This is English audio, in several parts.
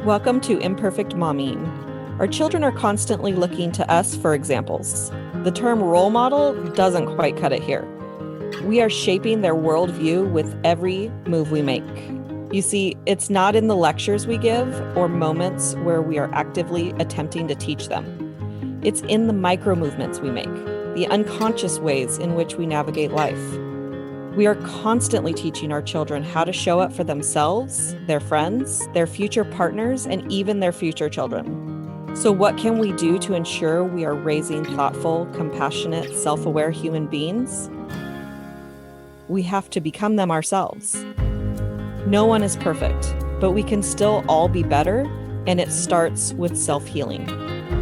Welcome to Imperfect Momming. Our children are constantly looking to us for examples. The term role model doesn't quite cut it here. We are shaping their worldview with every move we make. You see, it's not in the lectures we give or moments where we are actively attempting to teach them. It's in the micro movements we make, the unconscious ways in which we navigate life. We are constantly teaching our children how to show up for themselves, their friends, their future partners, and even their future children. So what can we do to ensure we are raising thoughtful, compassionate, self-aware human beings? We have to become them ourselves. No one is perfect, but we can still all be better, and it starts with self-healing.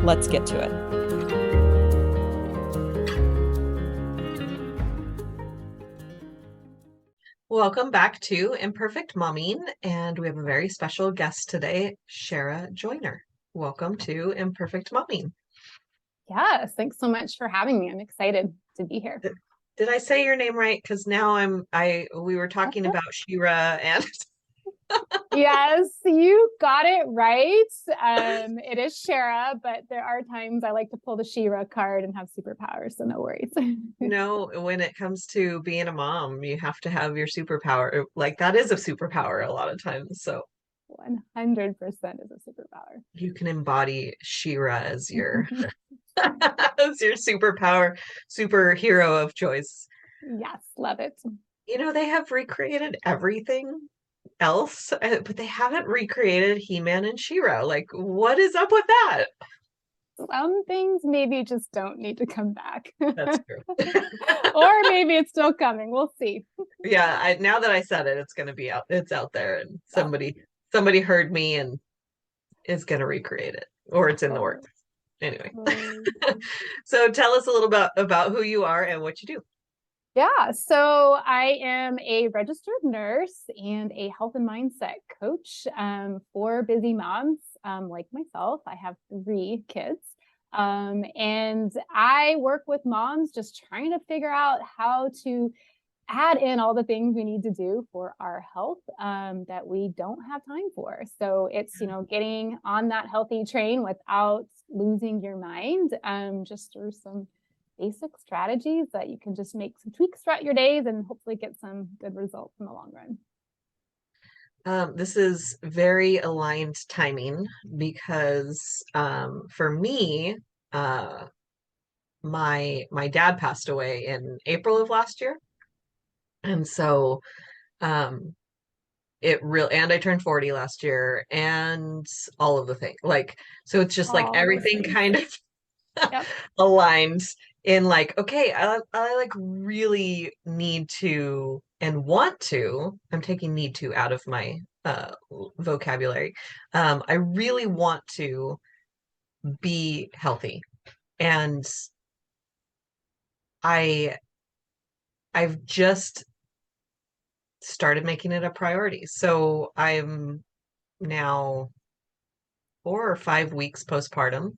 Let's get to it. Welcome back to Imperfect Momming, and we have a very special guest today, Shera Joiner. Welcome to Imperfect Momming. Yes, thanks so much for having me. I'm excited to be here. Did I say your name right? Because now we were talking about Shera and Yes, you got it right. It is Shera, but there are times I like to pull the Shera card and have superpowers, so no worries. When it comes to being a mom, you have to have your superpower. Like that is a superpower a lot of times. So 100% is a superpower. You can embody Shera as your as your superhero of choice. Yes, love it. They have recreated everything else, but they haven't recreated He-Man and She-Ra. Like, what is up with that? Some things maybe just don't need to come back. That's true. Or maybe it's still coming. We'll see. Yeah, now that I said it, it's going to be out. It's out there, and somebody heard me and is going to recreate it, or it's in the works. Anyway, so tell us a little bit about who you are and what you do. Yeah, so I am a registered nurse and a health and mindset coach for busy moms like myself. I have 3 kids. And I work with moms just trying to figure out how to add in all the things we need to do for our health that we don't have time for. So it's, getting on that healthy train without losing your mind, just through some basic strategies that you can just make some tweaks throughout your days and hopefully get some good results in the long run. This is very aligned timing because for me, my dad passed away in April of last year. And so and I turned 40 last year and all of the things. So it's just like everything kind of yep. aligned in like, okay, I like really need to and want to, I'm taking need to out of my vocabulary. I really want to be healthy. And I've just started making it a priority. So I'm now 4 or 5 weeks postpartum.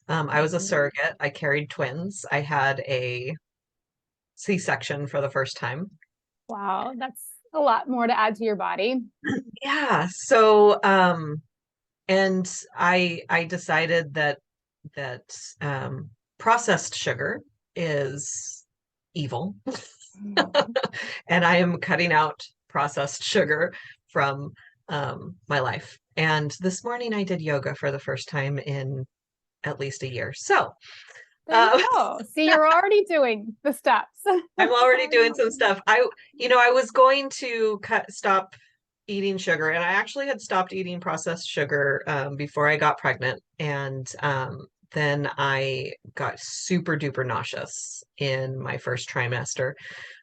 I was a surrogate. I carried twins. I had a C-section for the first time. Wow, that's a lot more to add to your body. Yeah. So, and I decided that processed sugar is evil. And I am cutting out processed sugar from my life. And this morning I did yoga for the first time in at least a year. So there you go. See, you're already doing the steps. I'm already doing some stuff. I was going to stop eating sugar, and I actually had stopped eating processed sugar before I got pregnant. And then I got super duper nauseous in my first trimester.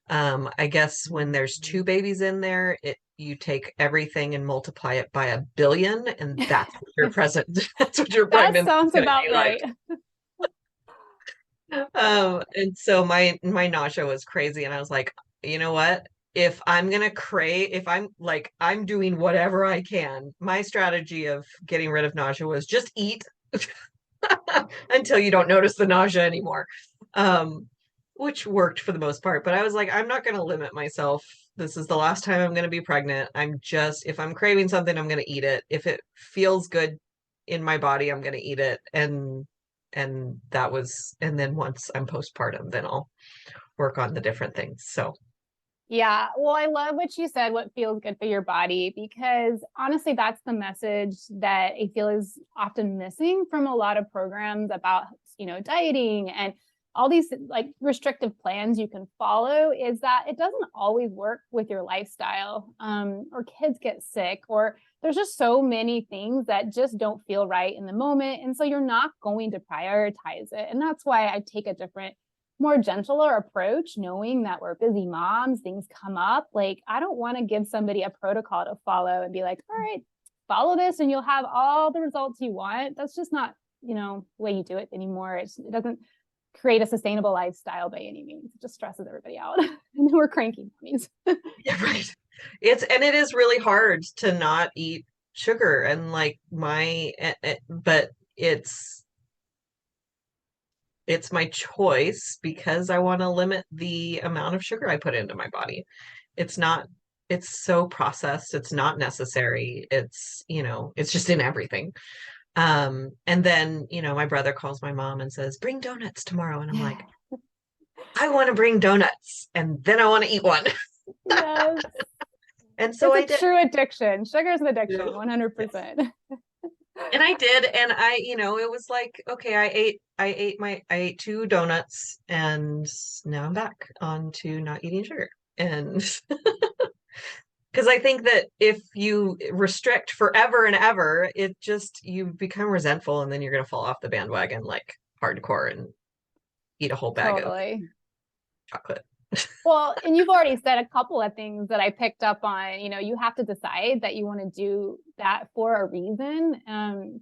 I guess when there's 2 babies in there, you take everything and multiply it by 1 billion, and that's what you're present. That's what you're pregnant. That sounds about right. And so my nausea was crazy, and I was like, you know what? If I'm doing whatever I can, my strategy of getting rid of nausea was just eat until you don't notice the nausea anymore. Which worked for the most part, but I was like, I'm not going to limit myself This is the last time I'm going to be pregnant. If I'm craving something, I'm going to eat it. If it feels good in my body, I'm going to eat it. And then once I'm postpartum, then I'll work on the different things. So Yeah. Well, I love what you said, what feels good for your body, because honestly, that's the message that I feel is often missing from a lot of programs about, dieting and all these like restrictive plans you can follow, is that it doesn't always work with your lifestyle, or kids get sick, or there's just so many things that just don't feel right in the moment. And so you're not going to prioritize it. And that's why I take a different, more gentler approach, knowing that we're busy moms, things come up. Like, I don't want to give somebody a protocol to follow and be like, all right, follow this and you'll have all the results you want. That's just not, the way you do it anymore. It doesn't create a sustainable lifestyle by any means. It just stresses everybody out. And then we're cranky mommies. yeah, right. It is really hard to not eat sugar and like but it's my choice because I want to limit the amount of sugar I put into my body. It's so processed. It's not necessary. It's just in everything. And then, my brother calls my mom and says, bring donuts tomorrow. And I'm like, I want to bring donuts and then I want to eat one. Yes. And so it's a true addiction. Sugar is an addiction, 100%. And I did, and it was like, okay, I ate two donuts, and now I'm back on to not eating sugar. And because I think that if you restrict forever and ever, you become resentful, and then you're gonna fall off the bandwagon like hardcore and eat a whole bag of chocolate. Well, and you've already said a couple of things that I picked up on. You have to decide that you want to do that for a reason,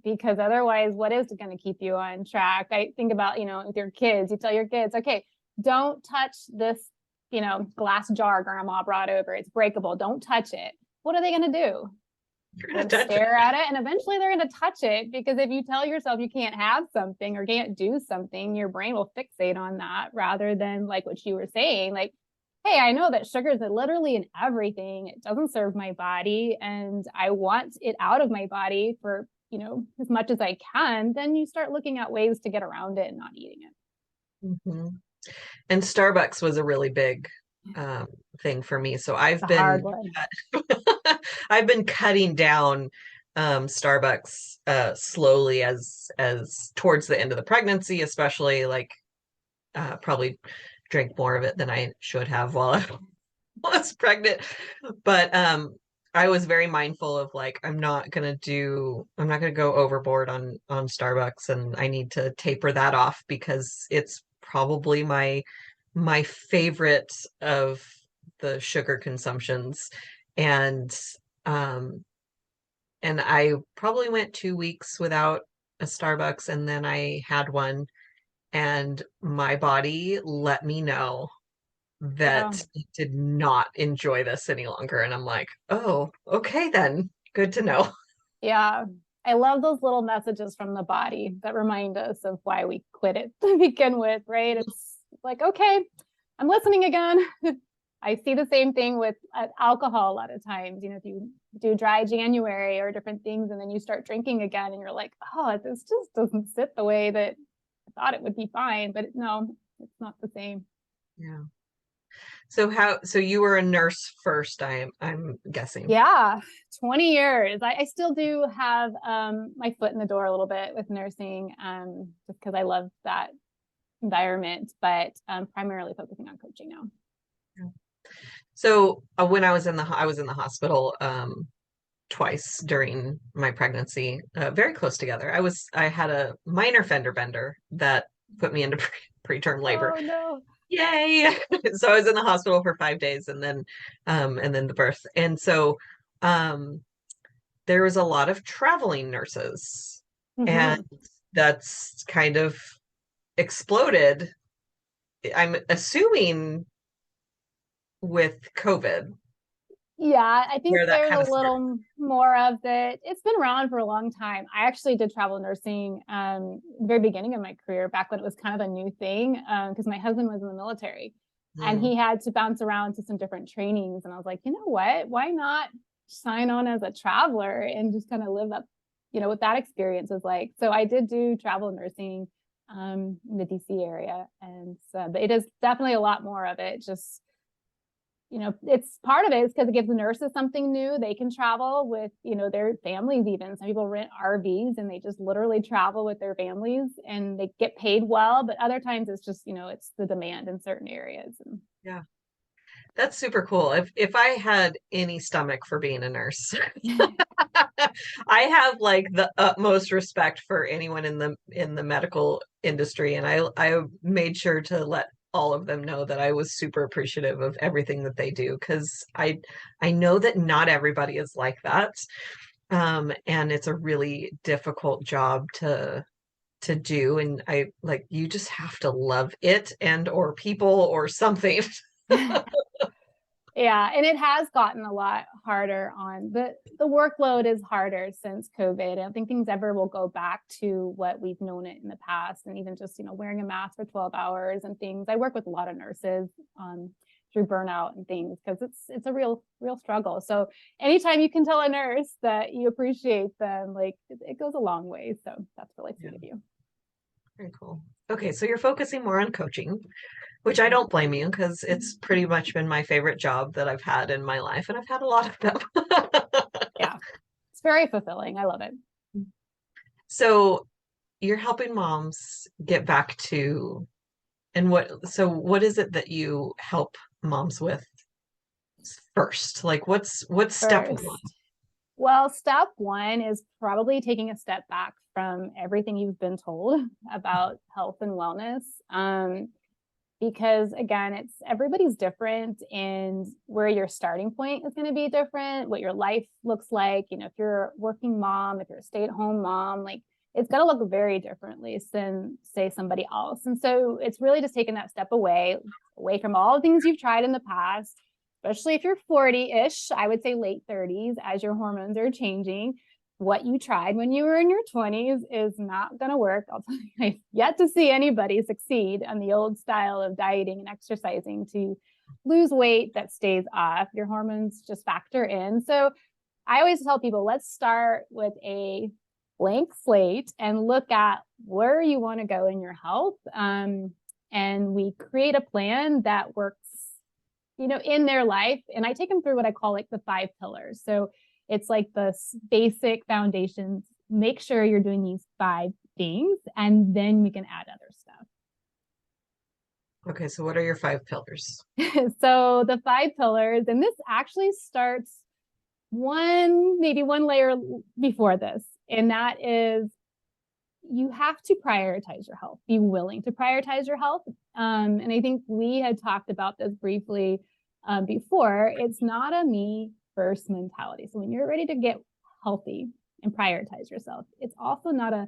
because otherwise, what is going to keep you on track? I think about, with your kids, you tell your kids, okay, don't touch this, glass jar grandma brought over. It's breakable. Don't touch it. What are they going to do? You're going to stare at it, and eventually they're going to touch it, because if you tell yourself you can't have something or can't do something, your brain will fixate on that, rather than like what you were saying, like, hey, I know that sugar is literally in everything. It doesn't serve my body and I want it out of my body for, as much as I can. Then you start looking at ways to get around it and not eating it. Mm-hmm. And Starbucks was a really big thing for me. So I've been cutting down Starbucks slowly as towards the end of the pregnancy, especially like probably drank more of it than I should have while I was pregnant. But I was very mindful of like, I'm not gonna go overboard on Starbucks, and I need to taper that off because it's probably my favorite of the sugar consumptions. And I probably went 2 weeks without a Starbucks, and then I had one, and my body let me know that it did not enjoy this any longer. And I'm like, oh, okay, then good to know. Yeah. I love those little messages from the body that remind us of why we quit it to begin with, right? It's like, okay, I'm listening again. I see the same thing with alcohol a lot of times. If you do dry January or different things, and then you start drinking again and you're like, oh, this just doesn't sit the way that I thought it would be fine. But no, it's not the same. Yeah. So you were a nurse first, I'm guessing. Yeah, 20 years. I still do have my foot in the door a little bit with nursing, just because I love that environment, but primarily focusing on coaching now. Yeah. So when I was in the hospital twice during my pregnancy, very close together. I had a minor fender bender that put me into preterm labor. Oh no. Yay. So I was in the hospital for 5 days, and then the birth. And so there was a lot of traveling nurses, and that's kind of exploded, I'm assuming, with COVID. Yeah, I think there's a little more of it. It's been around for a long time. I actually did travel nursing the very beginning of my career, back when it was kind of a new thing, because my husband was in the military. and he had to bounce around to some different trainings. And I was like, you know what, why not sign on as a traveler and just kind of live up, what that experience was like. So I did do travel nursing in the DC area. And so, but it is definitely a lot more of it. Just, it's part of it is because it gives the nurses something new. They can travel with, their families even. Some people rent RVs and they just literally travel with their families and they get paid well. But other times it's just, it's the demand in certain areas. And yeah. That's super cool. If I had any stomach for being a nurse, I have like the utmost respect for anyone in the medical industry, and I made sure to let all of them know that I was super appreciative of everything that they do, because I know that not everybody is like that, and it's a really difficult job to do, and you just have to love it and or people or something. Yeah, and it has gotten a lot harder on the workload is harder since COVID. I don't think things ever will go back to what we've known it in the past. And even just, wearing a mask for 12 hours and things. I work with a lot of nurses through burnout and things because it's a real struggle. So anytime you can tell a nurse that you appreciate them, like it goes a long way. So that's really sweet of you. Very cool. Okay, so you're focusing more on coaching, which I don't blame you, because it's pretty much been my favorite job that I've had in my life, and I've had a lot of them. Yeah, it's very fulfilling. I love it. So you're helping moms get back to, and what is it that you help moms with first? Like what's step one? Well, step one is probably taking a step back from everything you've been told about health and wellness. Because again, everybody's different, and where your starting point is going to be different, what your life looks like. If you're a working mom, if you're a stay-at-home mom, like it's going to look very differently than say somebody else. And so it's really just taking that step away from all the things you've tried in the past, especially if you're 40-ish, I would say late 30s, as your hormones are changing. What you tried when you were in your 20s is not going to work. I'll tell you, I've yet to see anybody succeed on the old style of dieting and exercising to lose weight that stays off. Your hormones just factor in. So I always tell people, let's start with a blank slate and look at where you want to go in your health. And we create a plan that works, in their life. And I take them through what I call like the 5 pillars. So it's like the basic foundations. Make sure you're doing these 5 things, and then we can add other stuff. Okay, so what are your 5 pillars? So the 5 pillars, and this actually starts maybe one layer before this, and that is you have to prioritize your health. Be willing to prioritize your health. And I think we had talked about this briefly before. It's not a me first mentality. So when you're ready to get healthy and prioritize yourself, it's also not a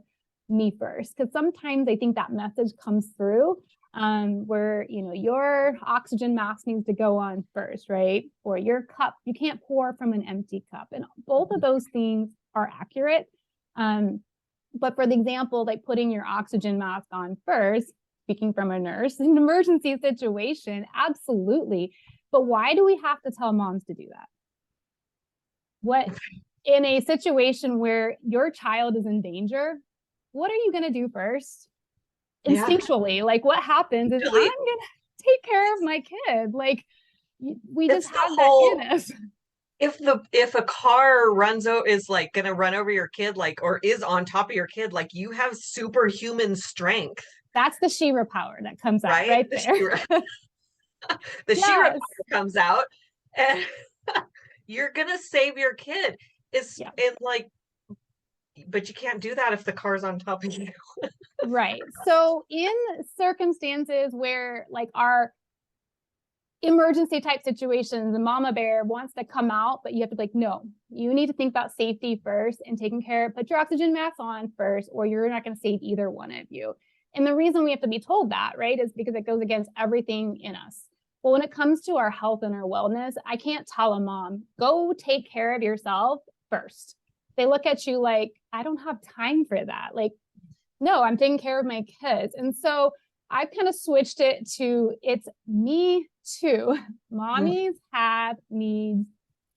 me first, because sometimes I think that message comes through where your oxygen mask needs to go on first, right? Or your cup, you can't pour from an empty cup, and both of those things are accurate. But for the example, like putting your oxygen mask on first, speaking from a nurse, in an emergency situation, absolutely. But why do we have to tell moms to do that? What in a situation where your child is in danger, what are you going to do first? Instinctually, like what happens is I'm going to take care of my kid. Like we just have that in us. If a car is like going to run over your kid, like, or is on top of your kid, like you have superhuman strength. That's the Shera power that comes out right there. The Shera power comes out, and you're gonna save your kid. But you can't do that if the car's on top of you. Right. So in circumstances where like our emergency type situations, the mama bear wants to come out, but you have to be like, no, you need to think about safety first and taking care, put your oxygen mask on first, or you're not going to save either one of you. And the reason we have to be told that, right, is because it goes against everything in us. Well, when it comes to our health and our wellness, I can't tell a mom, go take care of yourself first. They look at you like, I don't have time for that. Like, no, I'm taking care of my kids. And so I've kind of switched it to it's me too. Mommies have needs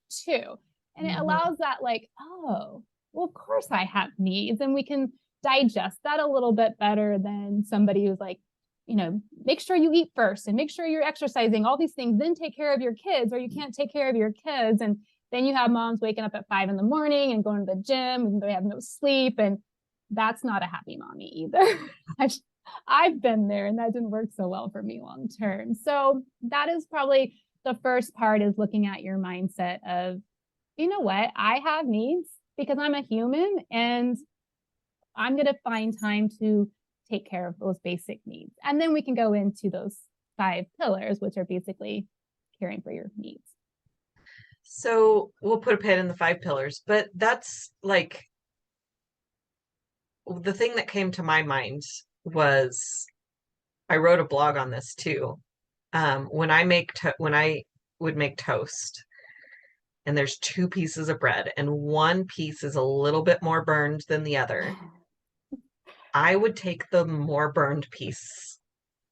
too. And it allows that like, oh, well, of course I have needs. And we can digest that a little bit better than somebody who's like, make sure you eat first and make sure you're exercising, all these things, then take care of your kids, or you can't take care of your kids. And then you have moms waking up at 5 a.m. and going to the gym and they have no sleep. And that's not a happy mommy either. I've been there and that didn't work so well for me long term. So that is probably the first part, is looking at your mindset of, you know what, I have needs because I'm a human and I'm going to find time to take care of those basic needs. And then we can go into those 5 pillars, which are basically caring for your needs. So we'll put a pin in the 5 pillars, but that's like the thing that came to my mind was, I wrote a blog on this too. When I would make toast, and there's 2 pieces of bread and one piece is a little bit more burned than the other, I would take the more burned piece.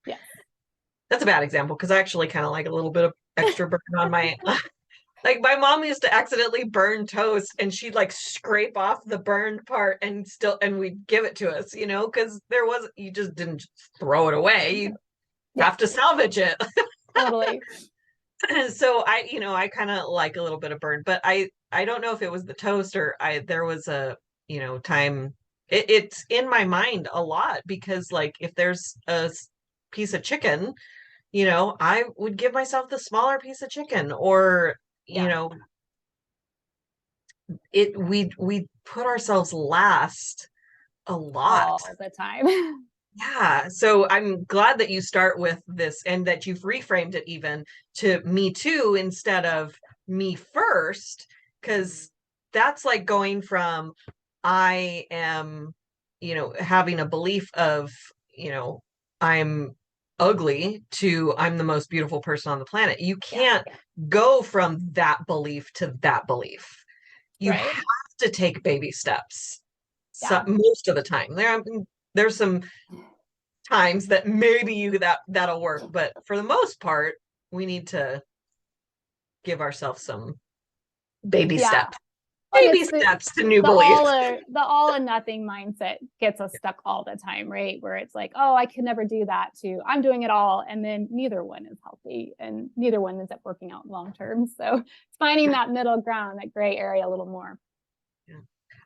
Yes. That's a bad example because I actually kind of like a little bit of extra burn on my like my mom used to accidentally burn toast and she'd like scrape off the burned part and we'd give it to us, because you just didn't throw it away. You have to salvage it. Totally. So I kind of like a little bit of burn, but I don't know if it was the toast or there was a, time it's in my mind a lot, because like if there's a piece of chicken, I would give myself the smaller piece of chicken, or we put ourselves last a lot all the time. Yeah. So I'm glad that you start with this and that you've reframed it even to me too instead of me first, because that's like going from I am, having a belief of, I'm ugly to I'm the most beautiful person on the planet. You can't go from that belief to that belief. You have to take baby steps. Most of the time. There's some times that maybe that'll work, but for the most part, we need to give ourselves some baby steps. Baby steps to new beliefs. The all or nothing mindset gets us stuck all the time, right? Where it's like, oh, I could never do that, to I'm doing it all. And then neither one is healthy and neither one ends up working out long term. So it's finding that middle ground, that gray area a little more.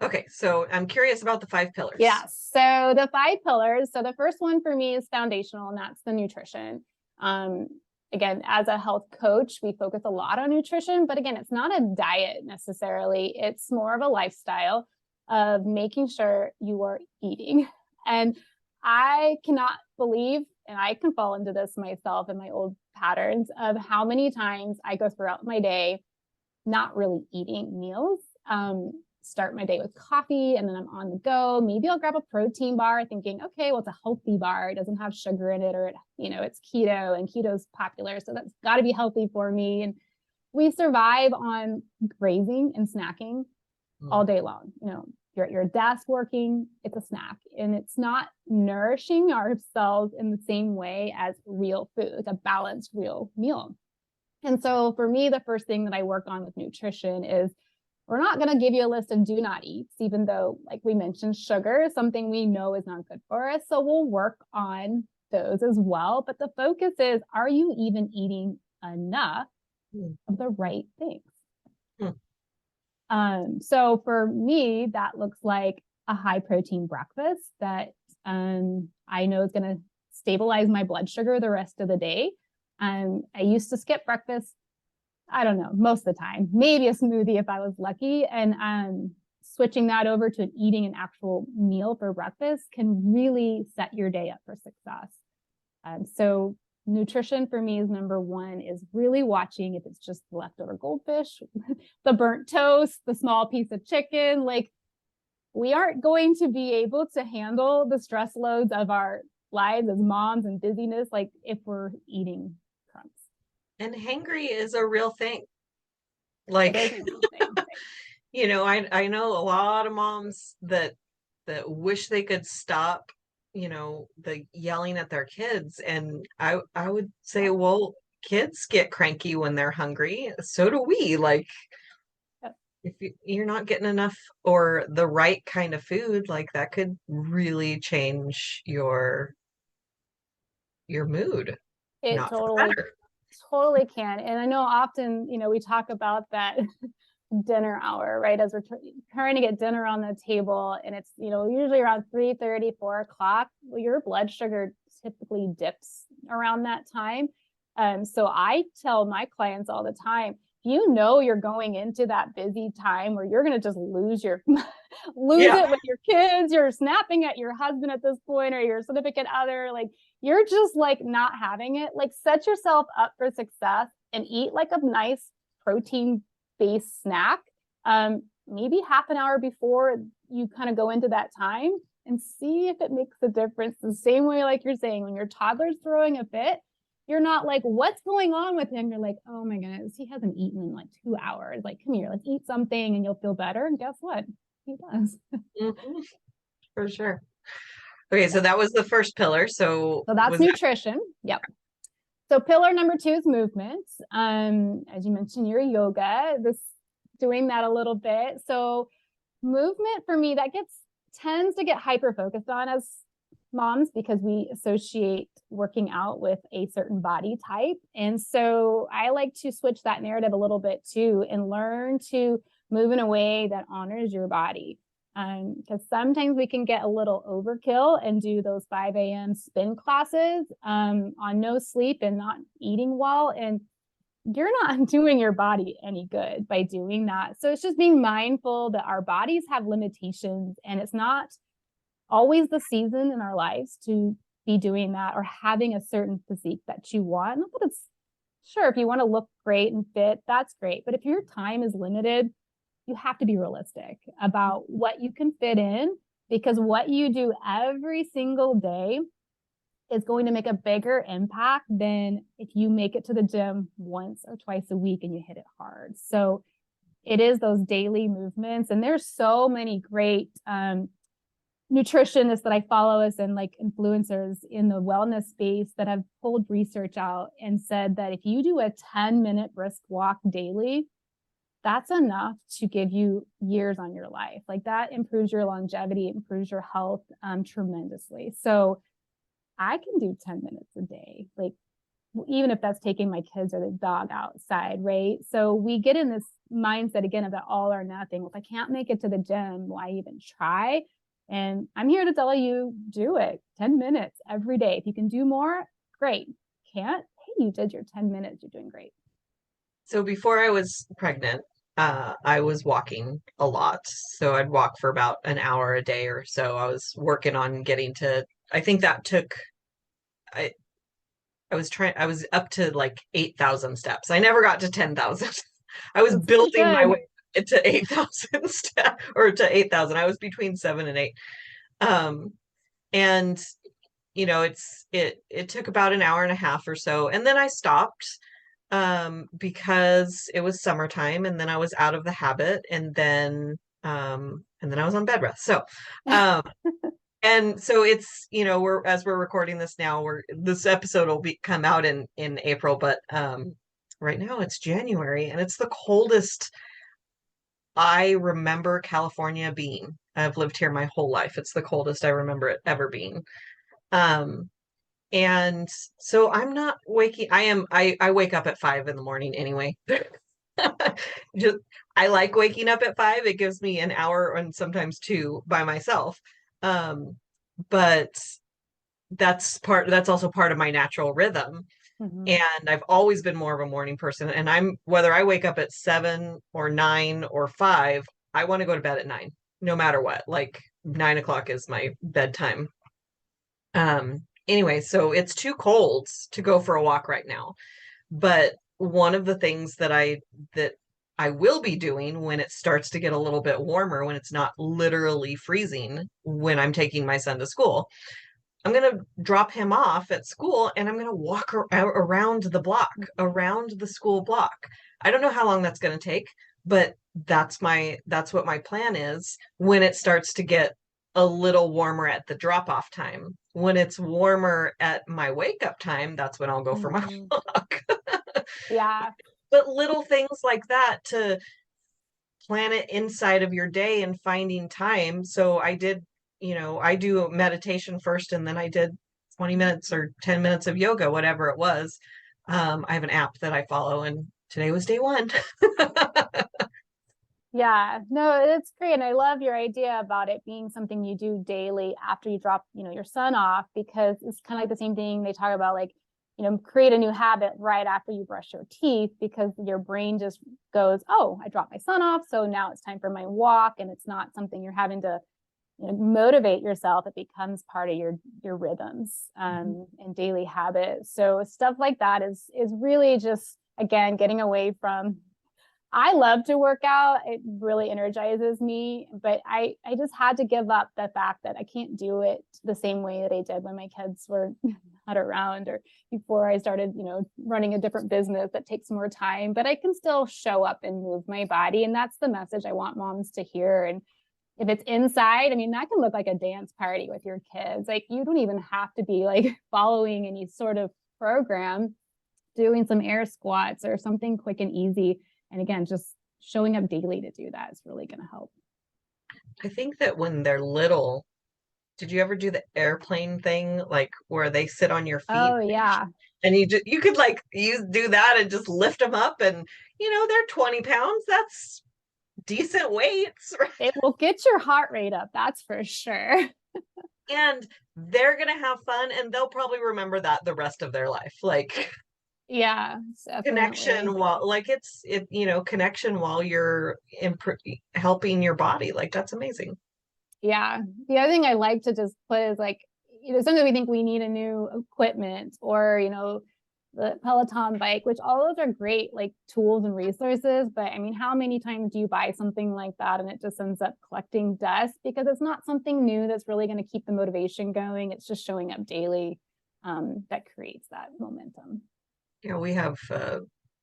Okay, so I'm curious about the 5 pillars. Yes. So the 5 pillars. So the first one for me is foundational, and that's the nutrition. Again, as a health coach, we focus a lot on nutrition, but again, it's not a diet necessarily. It's more of a lifestyle of making sure you are eating. And I cannot believe, and I can fall into this myself in my old patterns of how many times I go throughout my day not really eating meals. Start my day with coffee and then I'm on the go. Maybe I'll grab a protein bar thinking, okay, well, it's a healthy bar. It doesn't have sugar in it, or it's keto and keto's popular. So that's got to be healthy for me. And we survive on grazing and snacking all day long. You're at your desk working, it's a snack, and it's not nourishing ourselves in the same way as real food, like a balanced real meal. And so for me, the first thing that I work on with nutrition is, we're not going to give you a list of do not eats, even though, like we mentioned, sugar is something we know is not good for us. So we'll work on those as well. But the focus is, are you even eating enough of the right things? So for me, that looks like a high protein breakfast that I know is going to stabilize my blood sugar the rest of the day. I used to skip breakfast, I don't know, most of the time, maybe a smoothie if I was lucky. And switching that over to eating an actual meal for breakfast can really set your day up for success. So nutrition for me is number 1, is really watching if it's just the leftover goldfish, the burnt toast, the small piece of chicken. Like, we aren't going to be able to handle the stress loads of our lives as moms and busyness, like if we're eating crumbs. And hangry is a real thing. Like, I know a lot of moms that wish they could stop the yelling at their kids. And I would say, well, kids get cranky when they're hungry. So do we. Like, if you're not getting enough or the right kind of food, like that could really change your mood, It not for totally, better. totally can. And I know often, we talk about that dinner hour, right? As we're trying to get dinner on the table, and it's, usually around 3:30, 4 o'clock. Well, your blood sugar typically dips around that time. So I tell my clients all the time, you're going into that busy time where you're going to just lose it with your kids, you're snapping at your husband at this point, or your significant other, like you're just like not having it. Like, set yourself up for success and eat like a nice protein based snack, maybe half an hour before you kind of go into that time, and see if it makes a difference. The same way, like you're saying, when your toddler's throwing a fit, you're not like, what's going on with him? You're like, oh my goodness, he hasn't eaten in like 2 hours. Like, come here, let's eat something and you'll feel better. And guess what? He does. Mm-hmm. For sure. Okay, so that was the first pillar. So that's nutrition. Yep. So pillar number 2 is movement. As you mentioned, your yoga, doing that a little bit. So movement for me, that tends to get hyper focused on as moms, because we associate working out with a certain body type. And so I like to switch that narrative a little bit too, and learn to move in a way that honors your body. Because sometimes we can get a little overkill and do those 5 a.m. spin classes on no sleep and not eating well. And you're not doing your body any good by doing that. So it's just being mindful that our bodies have limitations, and it's not always the season in our lives to be doing that or having a certain physique that you want. Not that it's, sure, if you want to look great and fit, that's great. But if your time is limited, you have to be realistic about what you can fit in, because what you do every single day is going to make a bigger impact than if you make it to the gym once or twice a week and you hit it hard. So it is those daily movements. And there's so many great nutritionists that I follow as and like influencers in the wellness space that have pulled research out and said that if you do a 10-minute brisk walk daily, that's enough to give you years on your life. Like, that improves your longevity, improves your health tremendously. So I can do 10 minutes a day, like even if that's taking my kids or the dog outside, right? So we get in this mindset again of that all or nothing. If I can't make it to the gym, why even try? And I'm here to tell you, do it. 10 minutes every day. If you can do more, great. Can't? Hey, you did your 10 minutes. You're doing great. So before I was pregnant, I was walking a lot. So I'd walk for about an hour a day or so. I was working on getting to, I think that took, I was up to like 8,000 steps. I never got to 10,000. I was building my way to 8,000 steps, or to 8,000. I was between 7 and 8. And it took about an hour and a half or so. And then I stopped because it was summertime, and then I was out of the habit, and then I was on bed rest. So and so it's, as we're recording this now, this episode will come out in April, but right now it's January, and it's the coldest I remember California being. I've lived here my whole life. It's the coldest I remember it ever being. And so I'm not waking. I wake up at 5 in the morning anyway. I like waking up at 5. It gives me an hour and sometimes 2 by myself. But that's also part of my natural rhythm. Mm-hmm. And I've always been more of a morning person. And whether I wake up at 7 or 9 or 5, I want to go to bed at 9, no matter what. Like 9 o'clock is my bedtime. Anyway, so it's too cold to go for a walk right now. But one of the things that I will be doing when it starts to get a little bit warmer, when it's not literally freezing, when I'm taking my son to school, I'm going to drop him off at school, and I'm going to walk around the block, around the school block. I don't know how long that's going to take, but that's what my plan is when it starts to get a little warmer at the drop-off time. When it's warmer at my wake-up time, that's when I'll go for my Mhm. walk. Yeah. But little things like that to plan it inside of your day and finding time. So I did, I do meditation first, and then I did 20 minutes or 10 minutes of yoga, whatever it was. I have an app that I follow, and today was day one. Yeah, no, it's great. And I love your idea about it being something you do daily after you drop, your son off, because it's kind of like the same thing they talk about, like, create a new habit right after you brush your teeth, because your brain just goes, oh, I dropped my son off, so now it's time for my walk. And it's not something you're having to motivate yourself. It becomes part of your rhythms and daily habits. So stuff like that is really just, again, getting away from, I love to work out. It really energizes me, but I just had to give up the fact that I can't do it the same way that I did when my kids were not around, or before I started, running a different business that takes more time, but I can still show up and move my body. And that's the message I want moms to hear. And if it's inside, I mean, that can look like a dance party with your kids. Like, you don't even have to be like following any sort of program, doing some air squats or something quick and easy. And again, just showing up daily to do that is really going to help. I think that when they're little, did you ever do the airplane thing, like where they sit on your feet Oh, yeah. and you could like do that and just lift them up, and they're 20 pounds. That's decent weights, right? It will get your heart rate up. That's for sure. And they're gonna have fun, and they'll probably remember that the rest of their life. Like, Yeah, connection definitely. while like connection while you're helping your body. Like, that's amazing. Yeah. The other thing I like to just put is, like, sometimes we think we need a new equipment, or, the Peloton bike, which all those are great, like, tools and resources. But I mean, how many times do you buy something like that and it just ends up collecting dust because it's not something new that's really going to keep the motivation going? It's just showing up daily that creates that momentum. We have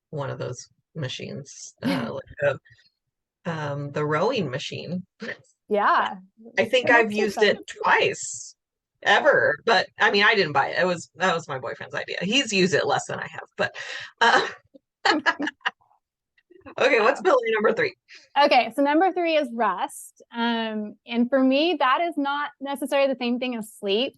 one of those machines, like the rowing machine. Yeah. I think An I've used it exercise. twice ever, but I mean, I didn't buy it. That was my boyfriend's idea. He's used it less than I have, but uh, okay, what's pillar number 3? Okay, so number 3 is rest. And for me, that is not necessarily the same thing as sleep.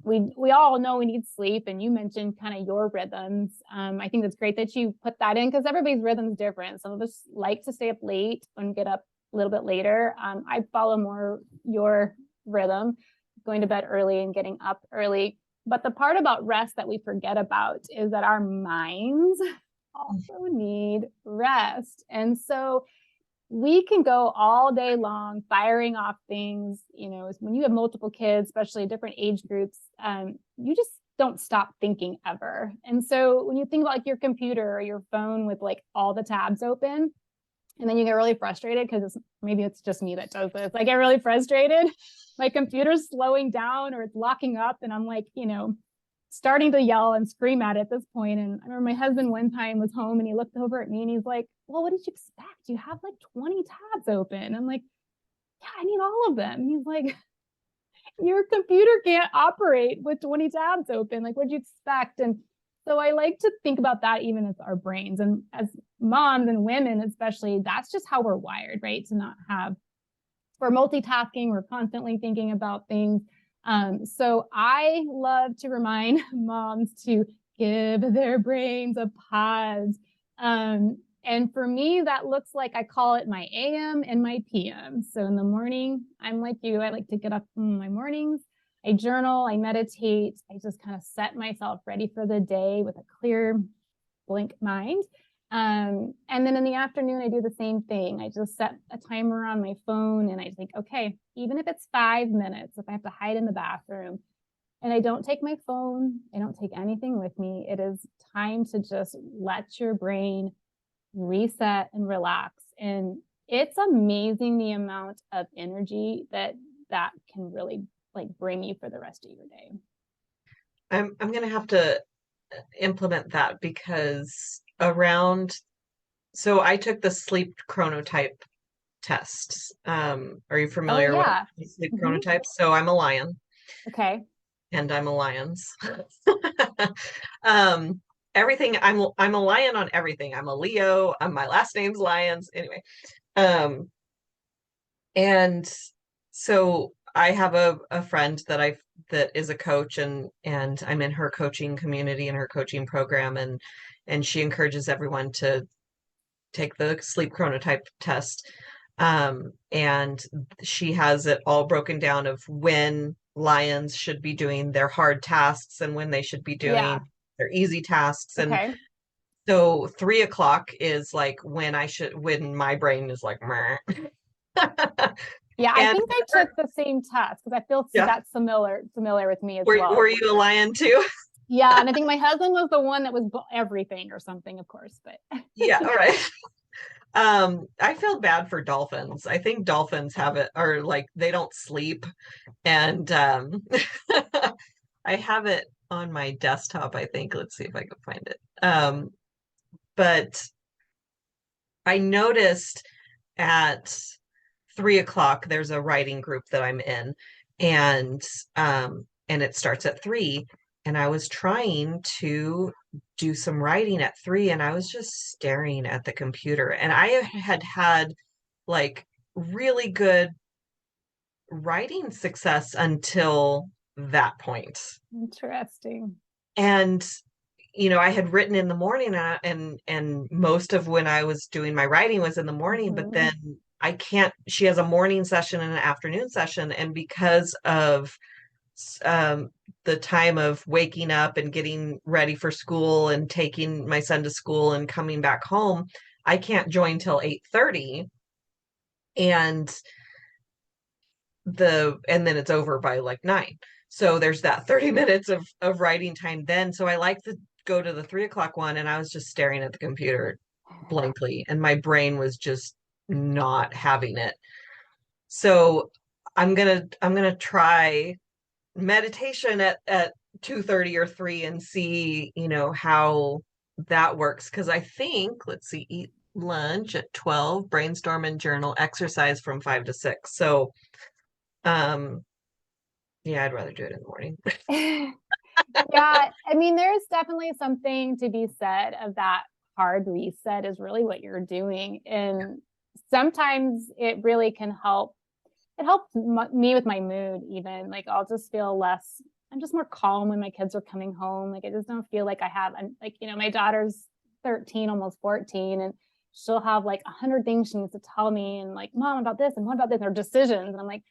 We all know we need sleep, and you mentioned kind of your rhythms. I think it's great that you put that in, because everybody's rhythm is different. Some of us like to stay up late and get up a little bit later. I follow more your rhythm, going to bed early and getting up early. But the part about rest that we forget about is that our minds also need rest. And so we can go all day long firing off things. When you have multiple kids, especially different age groups, you just don't stop thinking ever. And so when you think about, like, your computer or your phone with, like, all the tabs open, and then you get really frustrated because maybe it's just me that does this. I get really frustrated. My computer's slowing down or it's locking up, and I'm like, starting to yell and scream at this point. And I remember my husband one time was home and he looked over at me and he's like, well, what did you expect? You have like 20 tabs open. I'm like, yeah, I need all of them. And he's like, your computer can't operate with 20 tabs open. Like, what'd you expect? And so I like to think about that even as our brains, and as moms and women, especially, that's just how we're wired, right? To not have, we're multitasking, we're constantly thinking about things. So I love to remind moms to give their brains a pause. And for me, that looks like, I call it my AM and my PM. So in the morning, I'm like you, I like to get up in my mornings. I journal, I meditate, I just kind of set myself ready for the day with a clear, blank mind. And then in the afternoon, I do the same thing. I just set a timer on my phone and I think, okay, even if it's 5 minutes, if I have to hide in the bathroom, and I don't take my phone, I don't take anything with me, it is time to just let your brain reset and relax. And it's amazing the amount of energy that can really, like, bring you for the rest of your day. I'm gonna have to implement that, because so I took the sleep chronotype tests. Are you Oh familiar with yeah. sleep Hmm. chronotypes? So I'm a lion, Okay. and I'm a lion's. um, everything I'm a lion on everything. I'm a Leo. My last name's Lyons. Anyway, um, and so I have a friend that is a coach, and I'm in her coaching community and her coaching program, and she encourages everyone to take the sleep chronotype test. And she has it all broken down of when lions should be doing their hard tasks and when they should be doing Yeah. their easy tasks. And Okay. so 3 o'clock is like when my brain is like, meh. Yeah, I And think I took the same test because I feel yeah, that's familiar with me as were well. you a lion too? Yeah, and I think my husband was the one that was everything or something, of course, but Yeah, all right. I feel bad for dolphins. I think dolphins have it, or like they don't sleep. And I have it on my desktop, I think. Let's see if I can find it. But I noticed at 3 o'clock there's a writing group that I'm in, and and it starts at 3. And I was trying to do some writing at 3, and I was just staring at the computer. And I had like really good writing success until that point. interesting. And I had written in the morning, and most of when I was doing my writing was in the morning, but Mhm. then I can't, she has a morning session and an afternoon session. And because of um, the time of waking up and getting ready for school and taking my son to school and coming back home, I can't join till 8:30. And and then it's over by like 9. So there's that 30 minutes of writing time then. So I like to go to the 3 o'clock one, and I was just staring at the computer blankly, and my brain was just not having it. So I'm gonna try meditation at 2:30 or 3 and see, how that works. Because I think, let's see, eat lunch at 12, brainstorm and journal, exercise from 5 to 6. So um yeah, I'd rather do it in the morning. Yeah, I mean, there's definitely something to be said of that hard reset is really what you're doing. And sometimes it really can help. It helps me with my mood, even. Like, I'll just feel less, I'm just more calm when my kids are coming home. Like, I just don't feel like I have, like, my daughter's 13, almost 14, and she'll have like 100 things she needs to tell me, and like, mom, about this and what about this, or decisions. And I'm like,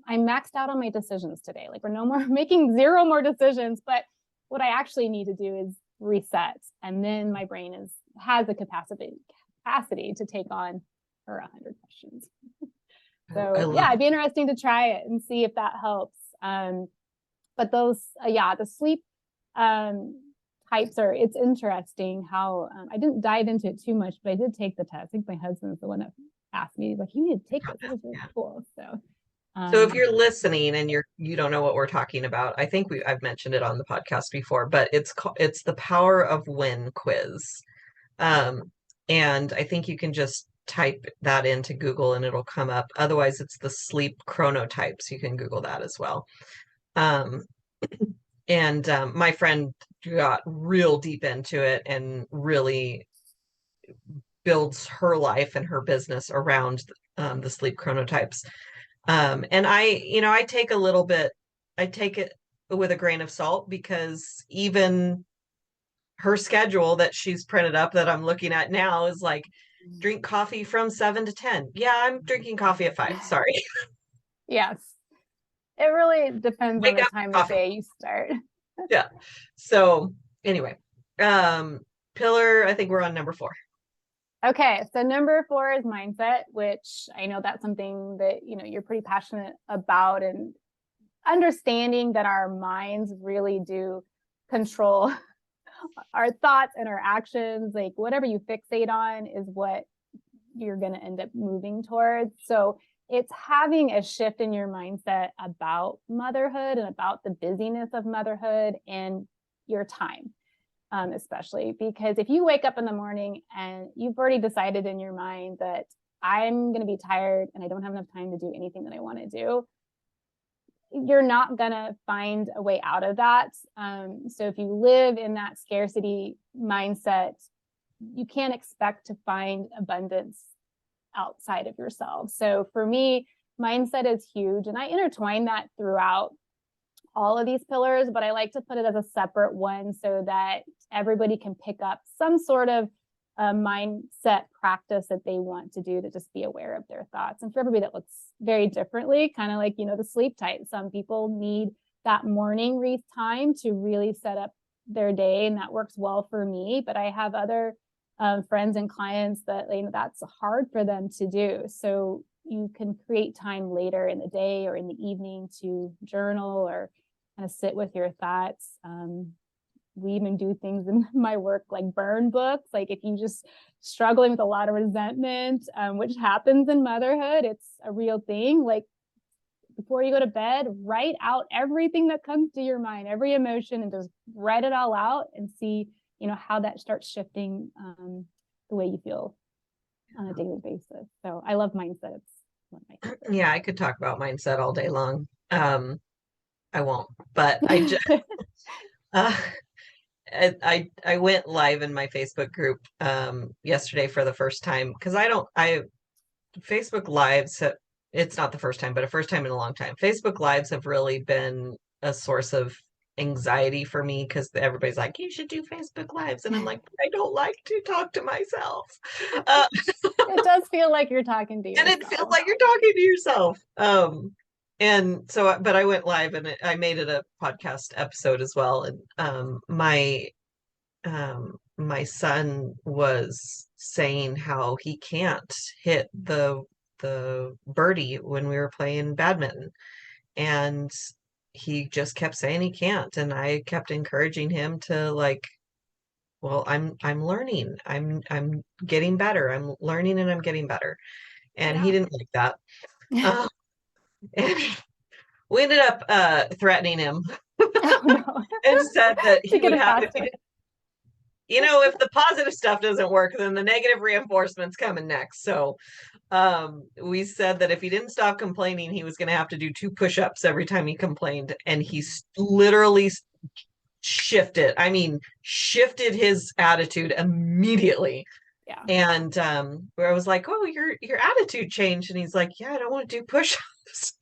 I maxed out on my decisions today. Like, we're no more making zero more decisions. But what I actually need to do is reset. And then my brain has the capacity to take on her 100 questions. I So love yeah, it'd be interesting to try it and see if that helps. But those, the sleep types it's interesting how I didn't dive into it too much, but I did take the test. I think my husband's the one that asked me, like, you need to take this. It was really yeah. cool. So So if you're listening and you don't know what we're talking about, I think I've mentioned it on the podcast before, but it's the Power of When quiz. Um, and I think you can just type that into Google and it'll come up. Otherwise, it's the sleep chronotypes. You can Google that as well. Um, and my friend got real deep into it and really builds her life and her business around the sleep chronotypes. And I take I take it with a grain of salt, because even her schedule that she's printed up that I'm looking at now is like, drink coffee from 7 to 10. Yeah, I'm drinking coffee at 5. Sorry. yes, it really depends on Wake the up, time of coffee. day you start. Yeah. So anyway, um, pillar, I think we're on number 4. Okay, so number 4 is mindset, which I know that's something that you're pretty passionate about, and understanding that our minds really do control our thoughts and our actions. Like, whatever you fixate on is what you're going to end up moving towards. So it's having a shift in your mindset about motherhood and about the busyness of motherhood and your time. Especially because if you wake up in the morning and you've already decided in your mind that I'm going to be tired and I don't have enough time to do anything that I want to do, you're not going to find a way out of that. So if you live in that scarcity mindset, you can't expect to find abundance outside of yourself. So for me, mindset is huge. And I intertwine that throughout all of these pillars, but I like to put it as a separate one so that everybody can pick up some sort of mindset practice that they want to do to just be aware of their thoughts. And for everybody that looks very differently, kind of like, the sleep type, some people need that morning wreath time to really set up their day, and that works well for me. But I have other friends and clients that that's hard for them to do. So you can create time later in the day or in the evening to journal or kind of sit with your thoughts. We even do things in my work like burn books. Like if you just struggling with a lot of resentment, which happens in motherhood, it's a real thing. Like before you go to bed, write out everything that comes to your mind, every emotion, and just write it all out and see, how that starts shifting the way you feel on a daily basis. So I love mindset. It's one of my favorites. Yeah, I could talk about mindset all day long. I won't, but I just I went live in my Facebook group yesterday for the first time because Facebook Lives it's not the first time, but a first time in a long time. Facebook Lives have really been a source of anxiety for me because everybody's like, you should do Facebook Lives, and I'm like, I don't like to talk to myself. It does feel like you're talking to yourself. And it feels like you're talking to yourself. And so, but I went live and I made it a podcast episode as well. And my son was saying how he can't hit the birdie when we were playing badminton, and he just kept saying he can't. And I kept encouraging him to like, well, I'm learning. I'm getting better. I'm learning and I'm getting better. And he didn't like that. And we ended up threatening him and said that he would have to, if the positive stuff doesn't work, then the negative reinforcement's coming next. So we said that if he didn't stop complaining, he was going to have to do 2 push-ups every time he complained. And he literally shifted his attitude immediately. Yeah. And where I was like, oh, your attitude changed. And he's like, yeah, I don't want to do push-ups.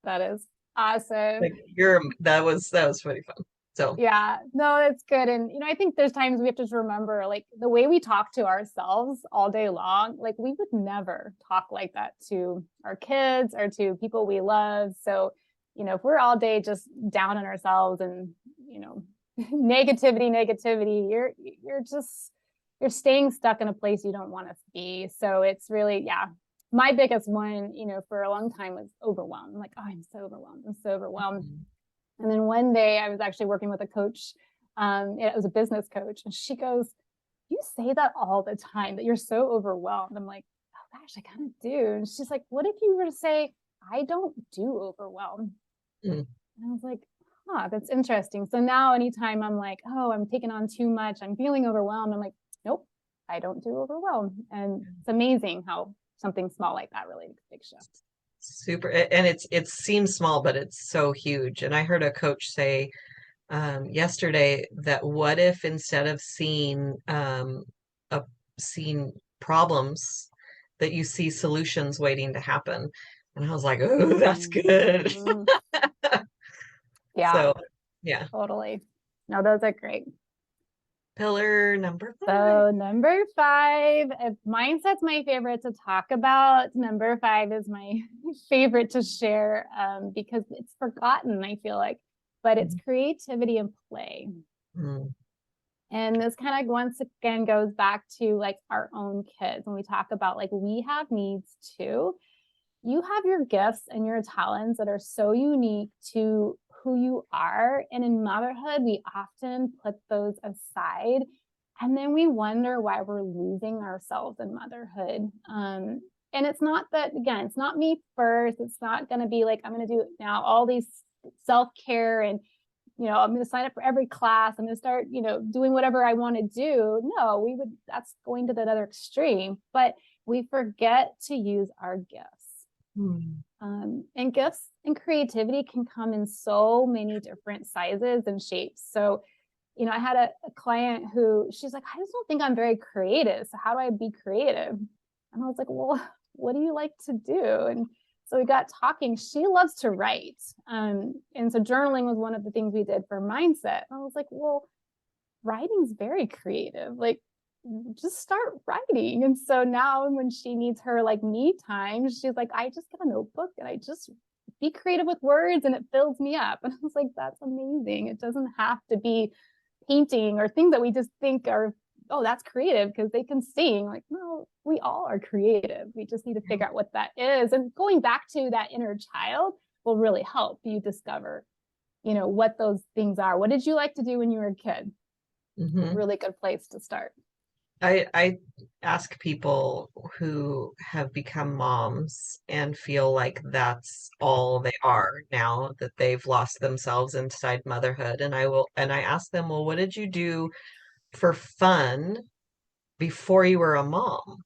That is awesome. Like that was pretty fun. So yeah, no, that's good. And I think there's times we have to just remember, like the way we talk to ourselves all day long, like we would never talk like that to our kids or to people we love. So, if we're all day just down on ourselves and, negativity, you're staying stuck in a place you don't want to be. So it's really, my biggest one, for a long time was overwhelmed. I'm like, oh, I'm so overwhelmed. Mm-hmm. And then one day I was actually working with a coach. It was a business coach. And she goes, you say that all the time, that you're so overwhelmed. I'm like, oh gosh, I kind of do. And she's like, what if you were to say, I don't do overwhelm? Mm. And I was like, that's interesting. So now anytime I'm like, oh, I'm taking on too much, I'm feeling overwhelmed, I'm like, nope, I don't do overwhelm. And it's amazing how something small like that really makes a big shift. Super. And it seems small, but it's so huge. And I heard a coach say yesterday that what if instead of seeing problems, that you see solutions waiting to happen? And I was like, oh, that's good. Mm-hmm. Yeah. So, yeah. Totally. No, those are great. Pillar number 5. So number 5, if mindset's my favorite to talk about, number 5 is my favorite to share because it's forgotten, I feel like, but it's creativity and play. Mm. And this kind of once again goes back to like our own kids. When we talk about like we have needs too, you have your gifts and your talents that are so unique to who you are. And in motherhood, we often put those aside. And then we wonder why we're losing ourselves in motherhood. And it's not that, again, it's not me first. It's not going to be like, I'm going to do now all these self-care and, I'm going to sign up for every class. I'm going to start, doing whatever I want to do. No, that's going to that other extreme. But we forget to use our gifts. And gifts and creativity can come in so many different sizes and shapes. So, you know, I had a client who she's like, I just don't think I'm very creative. So how do I be creative? And I was like, well, what do you like to do? And so we got talking. She loves to write. And so journaling was one of the things we did for mindset. And I was like, well, writing's very creative. Like, just start writing. And so now when she needs her like me time, she's like, I just get a notebook and I just be creative with words and it fills me up. And I was like, that's amazing. It doesn't have to be painting or things that we just think are, oh, that's creative because they can sing. Like, no, we all are creative. We just need to figure out what that is. And going back to that inner child will really help you discover, you know, what those things are. What did you like to do when you were a kid? Really good place to start. I ask people who have become moms and feel like that's all they are now, that they've lost themselves inside motherhood. And I ask them, well, what did you do for fun before you were a mom?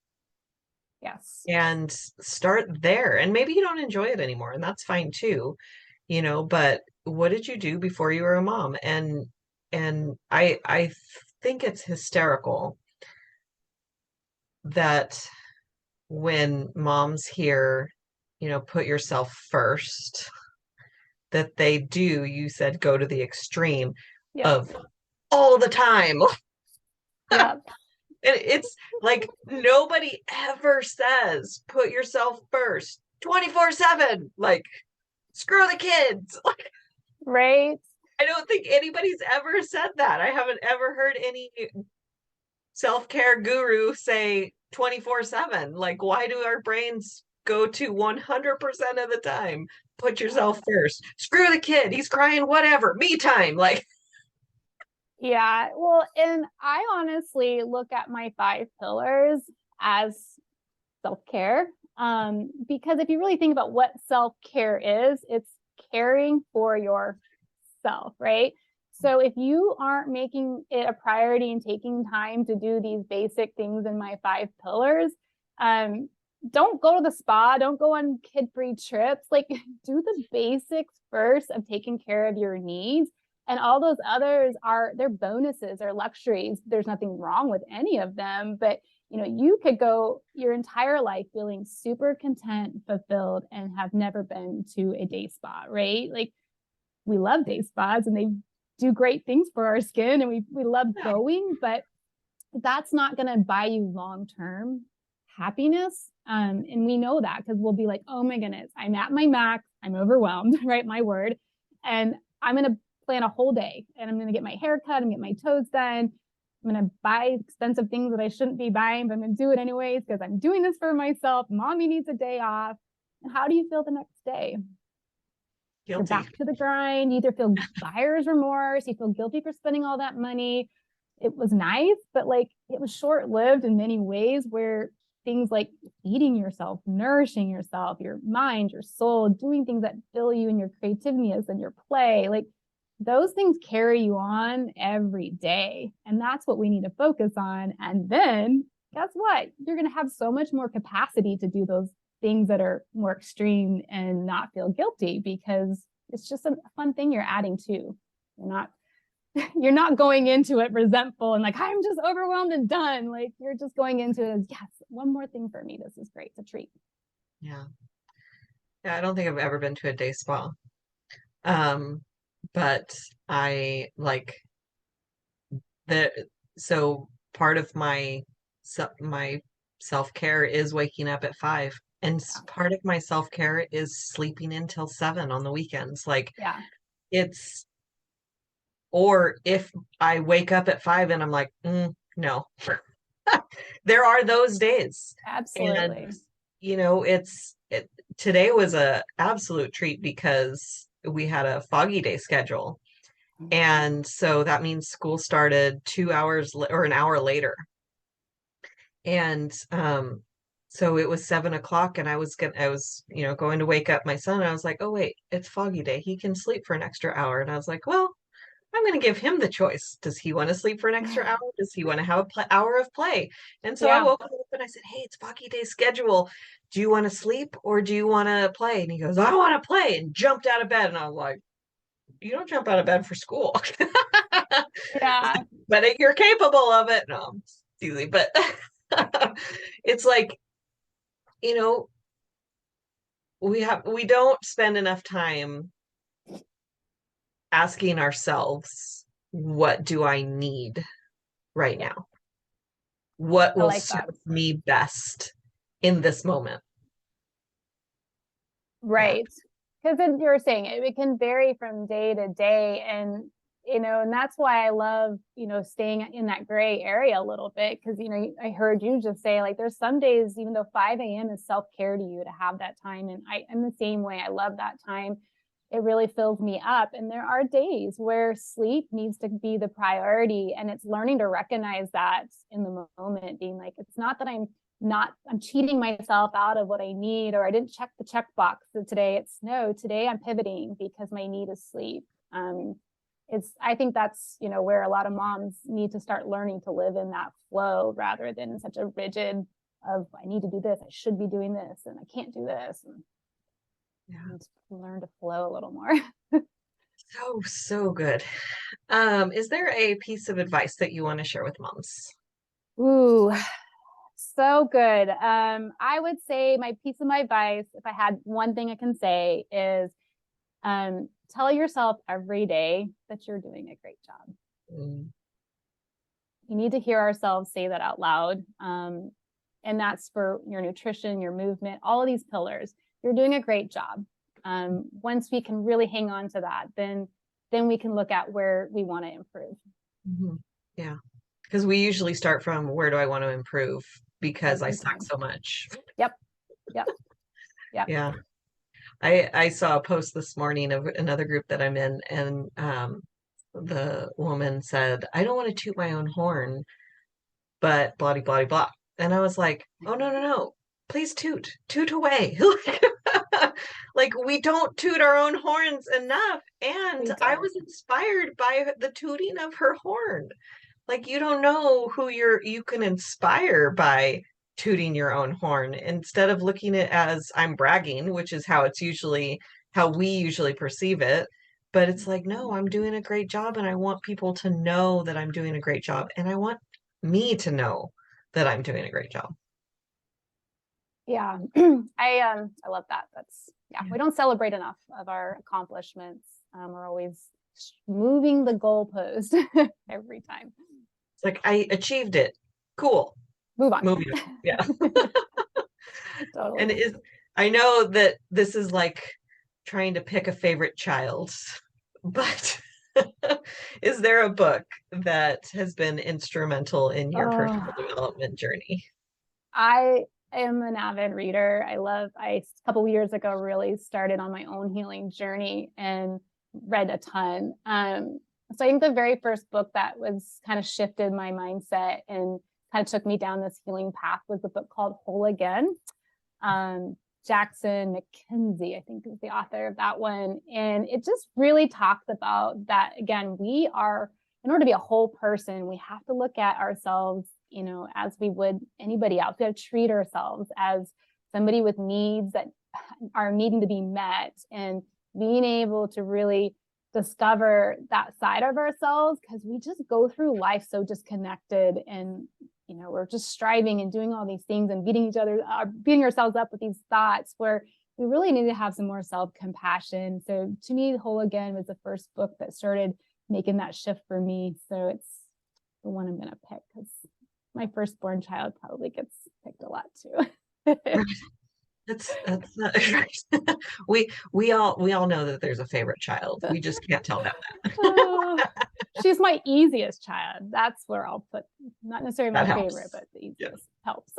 Yes. And start there. And maybe you don't enjoy it anymore, and that's fine too, you know, but what did you do before you were a mom? And I think it's hysterical that when moms hear, you know, put yourself first, that they do, you said, go to the extreme of all the time. Yeah. And it's like nobody ever says put yourself first 24/7. Like, screw the kids. Right. I don't think anybody's ever said that. I haven't ever heard any self-care guru say 24/7. Like, why do our brains go to 100% of the time? Put yourself first. Screw the kid. He's crying, whatever. Me time. Like, yeah. Well, and I honestly look at my 5 pillars as self-care. Because if you really think about what self-care is, it's caring for yourself, right? So if you aren't making it a priority and taking time to do these basic things in my 5 pillars, don't go to the spa, don't go on kid-free trips. Like, do the basics first of taking care of your needs. And all those others they're bonuses or luxuries. There's nothing wrong with any of them, but you know, you could go your entire life feeling super content, fulfilled, and have never been to a day spa, right? Like, we love day spas and they do great things for our skin and we love going, but that's not going to buy you long-term happiness. And we know that because we'll be like, oh my goodness, I'm at my max, I'm overwhelmed, right? My word. And I'm going to plan a whole day and I'm going to get my hair cut and get my toes done. I'm going to buy expensive things that I shouldn't be buying, but I'm going to do it anyways because I'm doing this for myself. Mommy needs a day off. And how do you feel the next day? guilty. You're back to the grind. You either feel buyer's remorse, you feel guilty for spending all that money. It was nice, but like it was short-lived in many ways where things like feeding yourself, nourishing yourself, your mind, your soul, doing things that fill you in your creativity and your play, like those things carry you on every day. And that's what we need to focus on. And then guess what? You're going to have so much more capacity to do those things that are more extreme and not feel guilty because it's just a fun thing you're adding to. You're not going into it resentful and like, I'm just overwhelmed and done. Like, you're just going into it as, yes, one more thing for me. This is great. It's a treat. Yeah. Yeah, I don't think I've ever been to a day spa. But I like so part of my self-care is waking up at 5, and part of my self-care is sleeping until 7 on the weekends. Like, it's, or if I wake up at 5 and I'm like, no, there are those days. Absolutely. And, you know, today was a absolute treat because we had a foggy day schedule. And so that means school started 2 hours or an hour later. And so it was 7 o'clock and I was, you know, going to wake up my son. And I was like, oh, wait, it's foggy day. He can sleep for an extra hour. And I was like, well, I'm going to give him the choice. Does he want to sleep for an extra hour? Does he want to have an hour of play? And so I Yeah. woke up and I said, hey, it's Pocky Day schedule. Do you want to sleep or do you want to play? And he goes, I want to play, and jumped out of bed. And I was like, you don't jump out of bed for school. Yeah. But you're capable of it. No, it's easy. But it's like, you know, we don't spend enough time asking ourselves, what do I need right now? What I will like that. serve me best in this moment? Right. Because you were saying it can vary from day to day. And, and that's why I love, staying in that gray area a little bit. Because, I heard you just say, like, there's some days, even though 5 a.m. is self-care to you, to have that time. And I'm the same way. I love that time. It really fills me up. And there are days where sleep needs to be the priority. And it's learning to recognize that in the moment, being like, it's not that I'm cheating myself out of what I need, or I didn't check the checkbox. So today today I'm pivoting because my need is sleep. I think that's, where a lot of moms need to start learning to live in that flow rather than such a rigid of, I need to do this, I should be doing this, and I can't do this. And learn to flow a little more. So good. Is there a piece of advice that you want to share with moms? Ooh, so good. I would say my piece of my advice, if I had one thing I can say, is tell yourself every day that you're doing a great job. You need to hear ourselves say that out loud. And that's for your nutrition, your movement, all of these pillars. You're doing a great job. Once we can really hang on to that, then we can look at where we want to improve. Yeah. Because we usually start from, where do I want to improve? Because I suck so much. Yep. Yeah. I saw a post this morning of another group that I'm in, and the woman said, I don't want to toot my own horn, but blah, blah, blah. And I was like, oh, no. Please toot away. Like, we don't toot our own horns enough. And I was inspired by the tooting of her horn. Like, you don't know who you can inspire by tooting your own horn, instead of looking at it as I'm bragging, which is how we usually perceive it. But it's like, no, I'm doing a great job, and I want people to know that I'm doing a great job, and I want me to know that I'm doing a great job. Yeah. I love that. We don't celebrate enough of our accomplishments. We're always moving the goalpost every time. It's like, I achieved it. Cool. Move on. Moving on. Yeah. Totally. And I know that this is like trying to pick a favorite child, but is there a book that has been instrumental in your personal development journey? I am an avid reader. A couple of years ago really started on my own healing journey and read a ton. So I think the very first book that was kind of shifted my mindset and kind of took me down this healing path was the book called Whole Again. Jackson McKenzie, I think, is the author of that one. And it just really talks about that, again, in order to be a whole person, we have to look at ourselves, as we would anybody else. We have to treat ourselves as somebody with needs that are needing to be met, and being able to really discover that side of ourselves, because we just go through life so disconnected, and we're just striving and doing all these things and beating ourselves up with these thoughts, where we really need to have some more self-compassion. So to me, Whole Again was the first book that started making that shift for me. So it's the one I'm going to pick, because my firstborn child probably gets picked a lot too. That's not right. We all know that there's a favorite child. We just can't tell them that. She's my easiest child. That's where I'll put, not necessarily my favorite, but the easiest helps.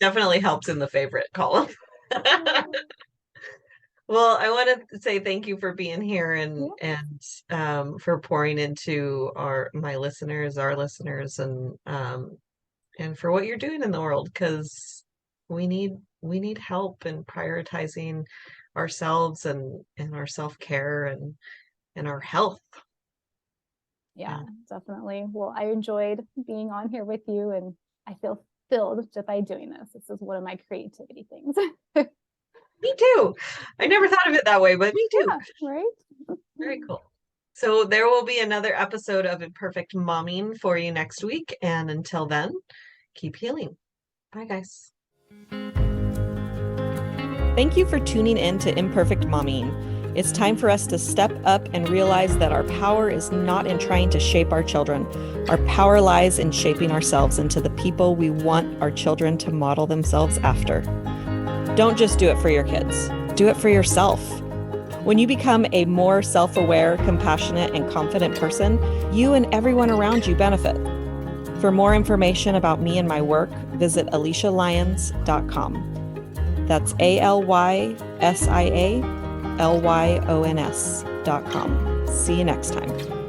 Definitely helps in the favorite column. Well, I want to say thank you for being here, and for pouring into my listeners, our listeners, and for what you're doing in the world, because we need help in prioritizing ourselves and our self-care and our health. Yeah, definitely. Well, I enjoyed being on here with you, and I feel filled just by doing this. This is one of my creativity things. Me too. I never thought of it that way, but me too. Yeah, right? Very cool. So there will be another episode of Imperfect Momming for you next week. And until then, keep healing. Bye, guys. Thank you for tuning in to Imperfect Momming. It's time for us to step up and realize that our power is not in trying to shape our children. Our power lies in shaping ourselves into the people we want our children to model themselves after. Don't just do it for your kids. Do it for yourself. When you become a more self-aware, compassionate, and confident person, you and everyone around you benefit. For more information about me and my work, visit AlysiaLyons.com. That's AlysiaLyons.com. See you next time.